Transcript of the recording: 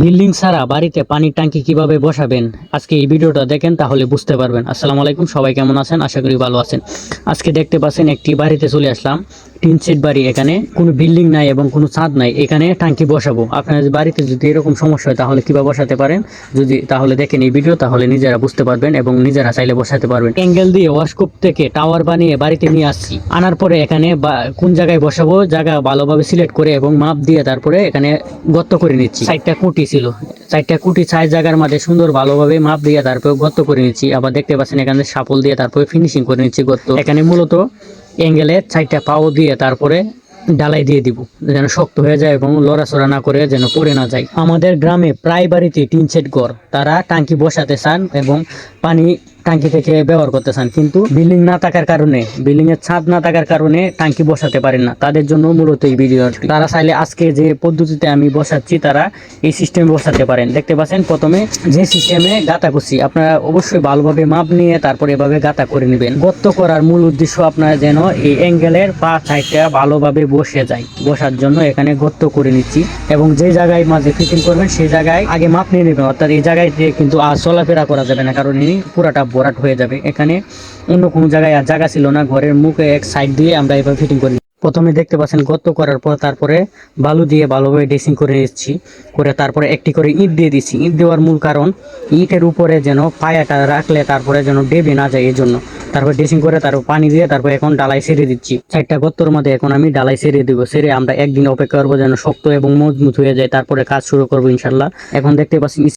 Building ছাড়া বাড়িতে পানির ট্যাঙ্কি কিভাবে বসাবেন আজকে এই ভিডিওটা দেখেন তাহলে বুঝতে পারবেন। আসসালামু আলাইকুম, সবাই কেমন আছেন? আশা করি ভালো আছেন। আজকে দেখতে পাচ্ছেন একটি বাড়িতে চলে আসলাম, টিন শেড বাড়ি। এখানে কোনো বিল্ডিং নাই এবং কোনো ছাদ নাই, এখানে ট্যাঙ্কি বসাবো। আপনার বাড়িতে যদি এরকম সমস্যা হয় তাহলে কিভাবে বসাতে পারেন, যদি তাহলে দেখেন এই ভিডিও, তাহলে নিজেরা বুঝতে পারবেন এবং নিজেরা চাইলে বসাতে পারবেন। অ্যাঙ্গেল দিয়ে ওয়াশকূপ থেকে টাওয়ার বানিয়ে বাড়িতে নিয়ে আসছি। আনার পরে এখানে কোন জায়গায় বসাবো জায়গা ভালোভাবে সিলেক্ট করে এবং মাপ দিয়ে তারপরে এখানে গর্ত করে নিচ্ছি। চারটা কুটি ছিল, চারটা কুটি 6 জায়গার মধ্যে সুন্দর ভালোভাবে মাপ দিয়ে তারপরে গর্ত করে নিচ্ছি। আবার দেখতে পাচ্ছেন এখানে সাপল দিয়ে তারপরে ফিনিশিং করে নিচ্ছি গর্ত। এখানে মূলত অ্যাঙ্গেলে 4টা পাও দিয়ে তারপরে ডালাই দিয়ে দিব, যেন শক্ত হয়ে যায় এবং লড়াচড়া না করে যেন পড়ে না যায়। আমাদের গ্রামে প্রায় বাড়িতে টিন শেড ঘর, তারা টাঙ্কি বসাতে চান এবং পানি টাঙ্কি থেকে ব্যবহার করতে চান, কিন্তু বিল্ডিং না থাকার কারণে, বিল্ডিং এর ছাদ না থাকার কারণে টাঙ্কি বসাতে পারেন না। তাদের জন্য মূলত এই ভিডিও। তারা চাইলে আজকে যে পদ্ধতিতে আমি বসাচ্ছি তারা এই সিস্টেমে বসাতে পারেন। দেখতে পাচ্ছেন প্রথমে যে সিস্টেমে গাঁথা করছি, আপনারা অবশ্যই ভালোভাবে মাপ নিয়ে তারপরে এভাবে গাঁথা করে নেবেন। গর্ত করার মূল উদ্দেশ্য আপনারা যেন এই অ্যাঙ্গেলের পা সাইডটা ভালোভাবে বসে যায়, বসার জন্য এখানে গর্ত করে নিচ্ছি। এবং যে জায়গায় মাঝে ফিটিং করবেন সেই জায়গায় আগে মাপ নিয়ে নেবেন, অর্থাৎ এই জায়গায় দিয়ে কিন্তু আর চলাফেরা করা যাবে না, কারণ এই পুরাটা ভরাট হয়ে যাবে। এখানে অন্য কোনো জায়গায় আর জায়গা ছিল না, ঘরের মুখে এক সাইড দিয়ে আমরা এভাবে ফিটিং করি। প্রথমে দেখতে পাচ্ছেন গর্ত করার পর তারপরে বালু দিয়ে ভালোভাবে ড্রেসিং করে নিচ্ছি, করে তারপরে একটি করে ইট দিয়ে দিচ্ছি। ইট দেওয়ার মূল কারণ ইটের উপরে যেন পায়াটা রাখলে তারপরে যেন ডেবে না যায়, এই জন্য। তারপর ড্রেসিং করে তারপর পানি দিয়ে তারপর এখন ডালাই সেরে দিচ্ছি। 4টা গর্তর মধ্যে এখন আমি ডালাই সেরে দিব। সেরে আমরা একদিন অপেক্ষা করবো যেন শক্ত এবং মজবুত হয়ে যায়, তারপরে কাজ শুরু করবো ইনশাল্লাহ। এখন দেখতে পাচ্ছি